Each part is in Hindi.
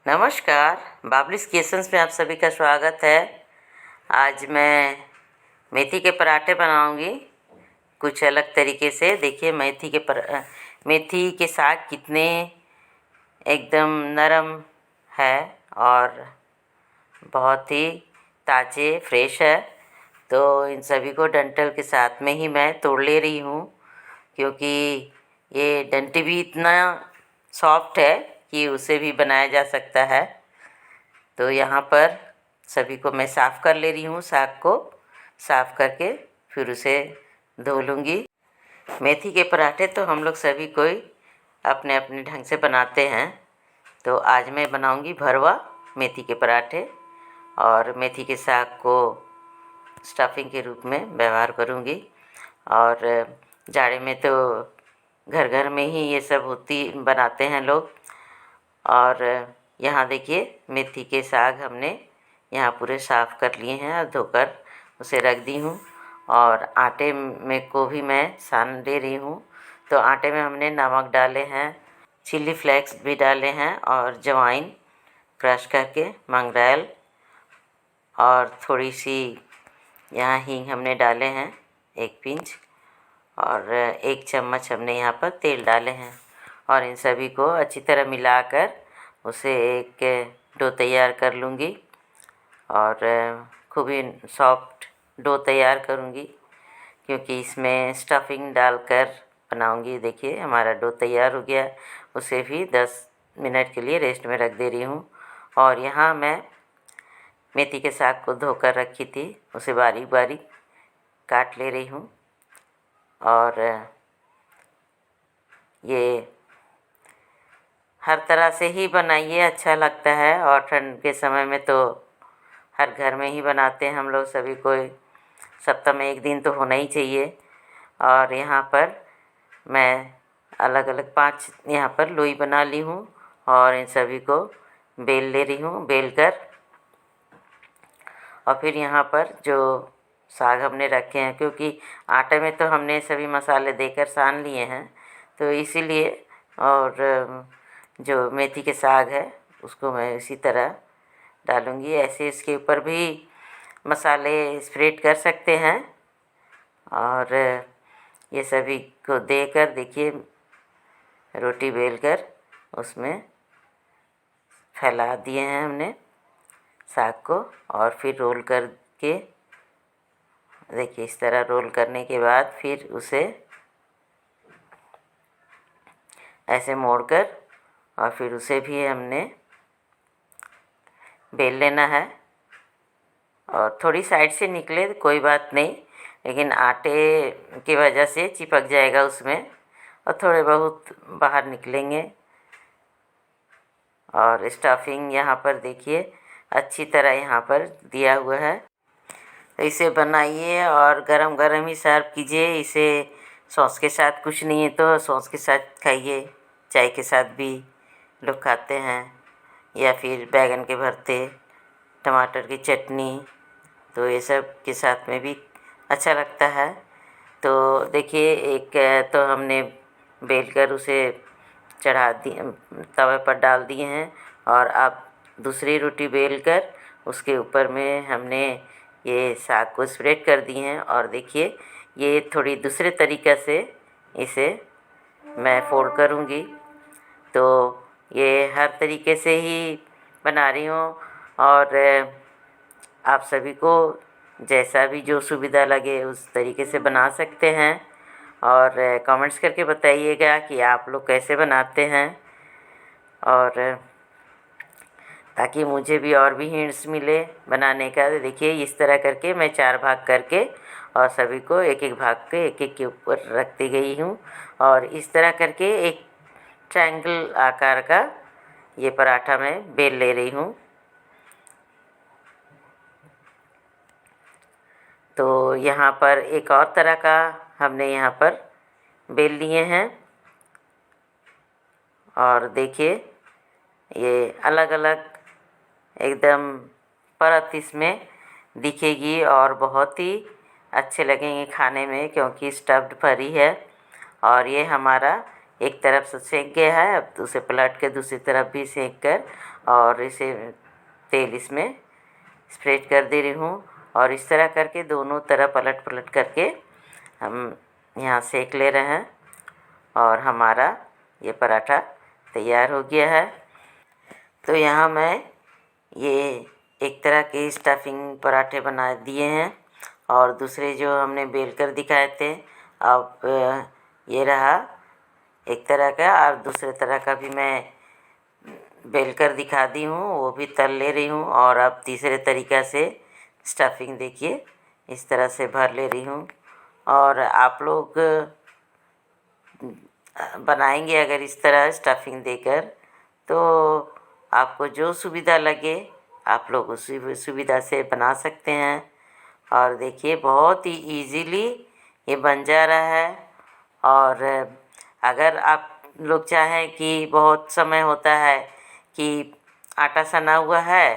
नमस्कार, बाबलीस किचन्स में आप सभी का स्वागत है। आज मैं मेथी के पराठे बनाऊंगी कुछ अलग तरीके से। देखिए मेथी के साग कितने एकदम नरम है और बहुत ही ताज़े फ्रेश है। तो इन सभी को डंठल के साथ में ही मैं तोड़ ले रही हूँ, क्योंकि ये डंठी भी इतना सॉफ्ट है कि उसे भी बनाया जा सकता है। तो यहाँ पर सभी को मैं साफ़ कर ले रही हूँ। साग को साफ़ करके फिर उसे धो लूँगी। मेथी के पराठे तो हम लोग सभी कोई अपने अपने ढंग से बनाते हैं। तो आज मैं बनाऊँगी भरवा मेथी के पराठे और मेथी के साग को स्टफिंग के रूप में व्यवहार करूँगी। और जाड़े में तो घर घर में ही ये सब बनाते हैं लोग। और यहाँ देखिए मेथी के साग हमने यहाँ पूरे साफ़ कर लिए हैं और धोकर उसे रख दी हूँ। और आटे में को भी मैं सान ले रही हूँ। तो आटे में हमने नमक डाले हैं, चिली फ्लेक्स भी डाले हैं और अजवाइन क्रश करके, मंगरेल और थोड़ी सी यहाँ हींग हमने डाले हैं, 1 पिंच, और 1 चम्मच हमने यहाँ पर तेल डाले हैं। और इन सभी को अच्छी तरह मिलाकर उसे एक डो तैयार कर लूँगी और खूब ही सॉफ्ट डो तैयार करूँगी, क्योंकि इसमें स्टफिंग डालकर बनाऊँगी। देखिए हमारा डो तैयार हो गया। उसे भी 10 मिनट के लिए रेस्ट में रख दे रही हूँ। और यहाँ मैं मेथी के साग को धोकर रखी थी, उसे बारीक बारीक काट ले रही हूँ। और ये हर तरह से ही बनाइए, अच्छा लगता है। और ठंड के समय में तो हर घर में ही बनाते हैं हम लोग सभी कोई। सप्ताह में 1 दिन तो होना ही चाहिए। और यहाँ पर मैं अलग अलग 5 यहाँ पर लोई बना ली हूँ और इन सभी को बेल ले रही हूँ। बेल कर और फिर यहाँ पर जो साग हमने रखे हैं, क्योंकि आटे में तो हमने सभी मसाले देकर सान लिए हैं, तो इसीलिए। और जो मेथी के साग है उसको मैं इसी तरह डालूँगी। ऐसे इसके ऊपर भी मसाले स्प्रेड कर सकते हैं। और ये सभी को देकर देखिए रोटी बेलकर उसमें फैला दिए हैं हमने साग को। और फिर रोल करके देखिए इस तरह रोल करने के बाद फिर उसे ऐसे मोड़कर और फिर उसे भी हमने बेल लेना है। और थोड़ी साइड से निकले कोई बात नहीं, लेकिन आटे की वजह से चिपक जाएगा उसमें और थोड़े बहुत बाहर निकलेंगे। और स्टफिंग यहाँ पर देखिए अच्छी तरह यहाँ पर दिया हुआ है। तो इसे बनाइए और गरम गरम ही सर्व कीजिए इसे। सॉस के साथ कुछ नहीं है तो सॉस के साथ खाइए, चाय के साथ भी लोग खाते हैं, या फिर बैगन के भरते, टमाटर की चटनी, तो ये सब के साथ में भी अच्छा लगता है। तो देखिए एक तो हमने बेल कर उसे चढ़ा दी, तवे पर डाल दिए हैं। और अब दूसरी रोटी बेल कर उसके ऊपर में हमने ये साग को स्प्रेड कर दिए हैं। और देखिए ये थोड़ी दूसरे तरीक़े से इसे मैं फोल्ड करूँगी। तो ये हर तरीके से ही बना रही हूँ। और आप सभी को जैसा भी जो सुविधा लगे उस तरीके से बना सकते हैं। और कमेंट्स करके बताइएगा कि आप लोग कैसे बनाते हैं, और ताकि मुझे भी और भी हिंट्स मिले बनाने का। तो देखिए इस तरह करके मैं 4 भाग करके और सभी को एक एक भाग के एक एक के ऊपर रखती गई हूँ। और इस तरह करके एक ट्रायंगल आकार का ये पराठा मैं बेल ले रही हूँ। तो यहाँ पर एक और तरह का हमने यहाँ पर बेल लिए हैं। और देखिए ये अलग अलग एकदम परत इसमें दिखेगी और बहुत ही अच्छे लगेंगे खाने में, क्योंकि स्टफ्ड भरी है। और ये हमारा एक तरफ से सेक गया है, अब उसे पलट के दूसरी तरफ भी सेक कर और इसे तेल इसमें स्प्रेड कर दे रही हूँ। और इस तरह करके दोनों तरफ पलट पलट करके हम यहाँ सेक ले रहे हैं और हमारा ये पराठा तैयार हो गया है। तो यहाँ मैं ये एक तरह के स्टफिंग पराठे बना दिए हैं और दूसरे जो हमने बेल कर दिखाए थे, अब ये रहा एक तरह का, और दूसरे तरह का भी मैं बेल कर दिखा दी हूँ, वो भी तल ले रही हूँ। और अब तीसरे तरीक़ा से स्टफिंग देखिए इस तरह से भर ले रही हूँ। और आप लोग बनाएंगे अगर इस तरह स्टफिंग देकर, तो आपको जो सुविधा लगे आप लोग उसी सुविधा से बना सकते हैं। और देखिए बहुत ही इजीली ये बन जा रहा है। और अगर आप लोग चाहें कि बहुत समय होता है कि आटा सना हुआ है,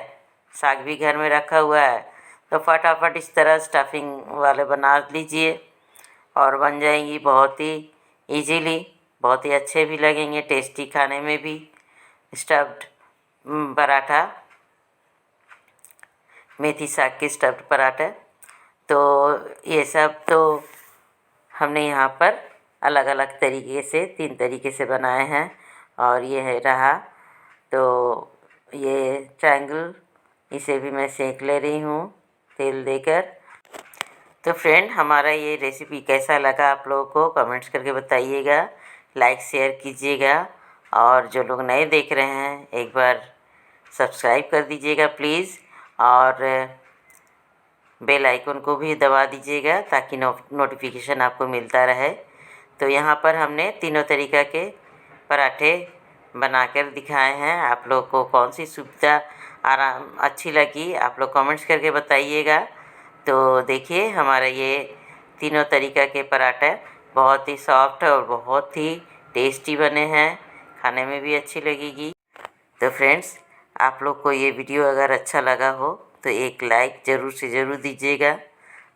साग भी घर में रखा हुआ है, तो फटाफट इस तरह स्टफिंग वाले बना लीजिए और बन जाएंगी बहुत ही इजीली। बहुत ही अच्छे भी लगेंगे, टेस्टी खाने में भी। स्टफ्ड पराठा, मेथी साग की स्टफ्ड पराठा। तो ये सब तो हमने यहाँ पर अलग अलग तरीके से 3 तरीके से बनाए हैं। और ये है रहा तो ये ट्रायंगल, इसे भी मैं सेक ले रही हूँ तेल देकर। तो फ्रेंड, हमारा ये रेसिपी कैसा लगा आप लोगों को कमेंट्स करके बताइएगा, लाइक शेयर कीजिएगा। और जो लोग नए देख रहे हैं एक बार सब्सक्राइब कर दीजिएगा प्लीज़, और बेल आइकन को भी दबा दीजिएगा ताकि नोटिफिकेशन आपको मिलता रहे। तो यहाँ पर हमने तीनों तरीक़ा के पराठे बनाकर दिखाए हैं। आप लोग को कौन सी सुविधा अच्छी लगी आप लोग कमेंट्स करके बताइएगा। तो देखिए हमारा ये तीनों तरीक़ा के पराठे बहुत ही सॉफ्ट और बहुत ही टेस्टी बने हैं, खाने में भी अच्छी लगेगी। तो फ्रेंड्स, आप लोग को ये वीडियो अगर अच्छा लगा हो तो एक लाइक ज़रूर से ज़रूर दीजिएगा।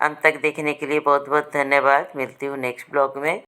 अंत तक देखने के लिए बहुत बहुत धन्यवाद। मिलती हूँ नेक्स्ट ब्लॉग में।